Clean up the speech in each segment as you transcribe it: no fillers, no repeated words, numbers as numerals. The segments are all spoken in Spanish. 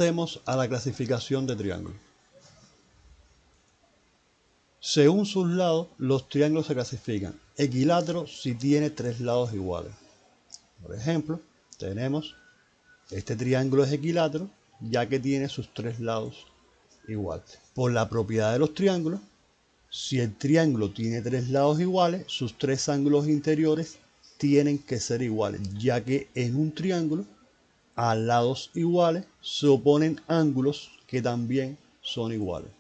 Pasemos a la clasificación de triángulos. Según sus lados, los triángulos se clasifican equiláteros si tiene tres lados iguales. Por ejemplo, tenemos este triángulo es equilátero ya que tiene sus tres lados iguales. Por la propiedad de los triángulos, si el triángulo tiene tres lados iguales, sus tres ángulos interiores tienen que ser iguales, ya que en un triángulo a lados iguales se oponen ángulos que también son iguales.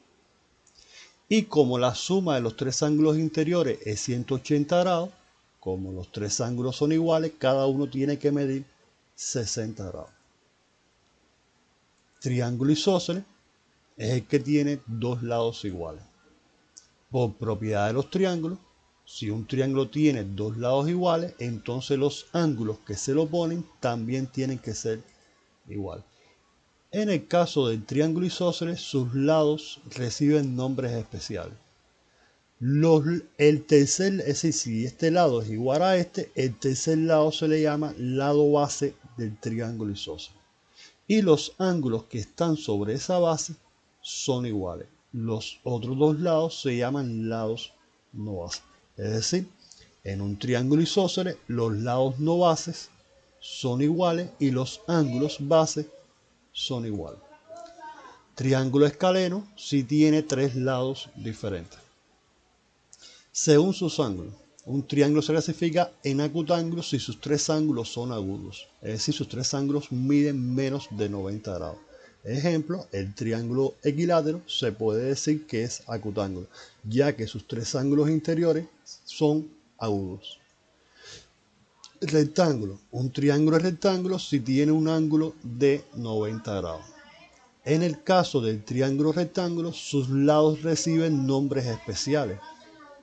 Y como la suma de los tres ángulos interiores es 180 grados, como los tres ángulos son iguales, cada uno tiene que medir 60 grados. Triángulo isósceles es el que tiene dos lados iguales. Por propiedad de los triángulos, si un triángulo tiene dos lados iguales, entonces los ángulos que se lo oponen también tienen que ser iguales. En el caso del triángulo isósceles, sus lados reciben nombres especiales. Si este lado es igual a este, el tercer lado se le llama lado base del triángulo isósceles. Y los ángulos que están sobre esa base son iguales. Los otros dos lados se llaman lados no bases. Es decir, en un triángulo isósceles, los lados no bases son iguales y los ángulos bases son iguales. Triángulo escaleno si tiene tres lados diferentes. Según sus ángulos, un triángulo se clasifica en acutángulos si sus tres ángulos son agudos, es decir, sus tres ángulos miden menos de 90 grados. Ejemplo, el triángulo equilátero se puede decir que es acutángulo, ya que sus tres ángulos interiores son agudos. Rectángulo, un triángulo es rectángulo si tiene un ángulo de 90 grados. En el caso del triángulo rectángulo, sus lados reciben nombres especiales.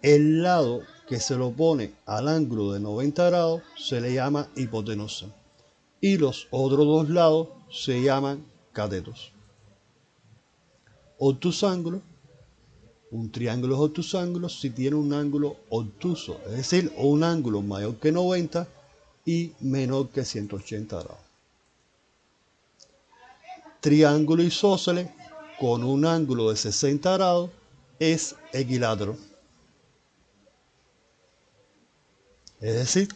El lado que se lo opone al ángulo de 90 grados se le llama hipotenusa y los otros dos lados se llaman catetos. Obtusángulo, un triángulo es obtusángulo si tiene un ángulo obtuso, es decir, un ángulo mayor que 90 y menor que 180 grados. Triángulo isósceles con un ángulo de 60 grados es equilátero. Es decir,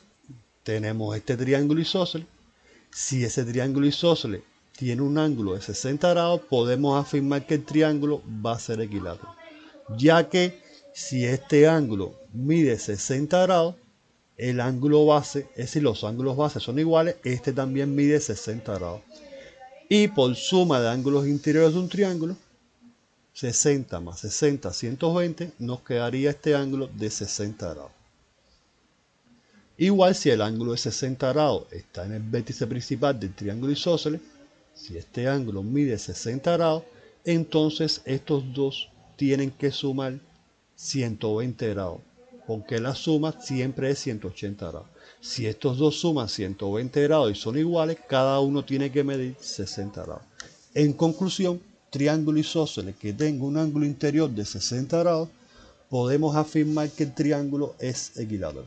tenemos este triángulo isósceles. Si ese triángulo isósceles tiene un ángulo de 60 grados, podemos afirmar que el triángulo va a ser equilátero. Ya que si este ángulo mide 60 grados, el ángulo base, es decir, los ángulos bases son iguales, este también mide 60 grados. Y por suma de ángulos interiores de un triángulo, 60 más 60, 120, nos quedaría este ángulo de 60 grados. Igual si el ángulo de 60 grados está en el vértice principal del triángulo isósceles, si este ángulo mide 60 grados, entonces estos dos tienen que sumar 120 grados, porque la suma siempre es 180 grados. Si estos dos suman 120 grados y son iguales, cada uno tiene que medir 60 grados. En conclusión, triángulo isósceles que tenga un ángulo interior de 60 grados, podemos afirmar que el triángulo es equilátero.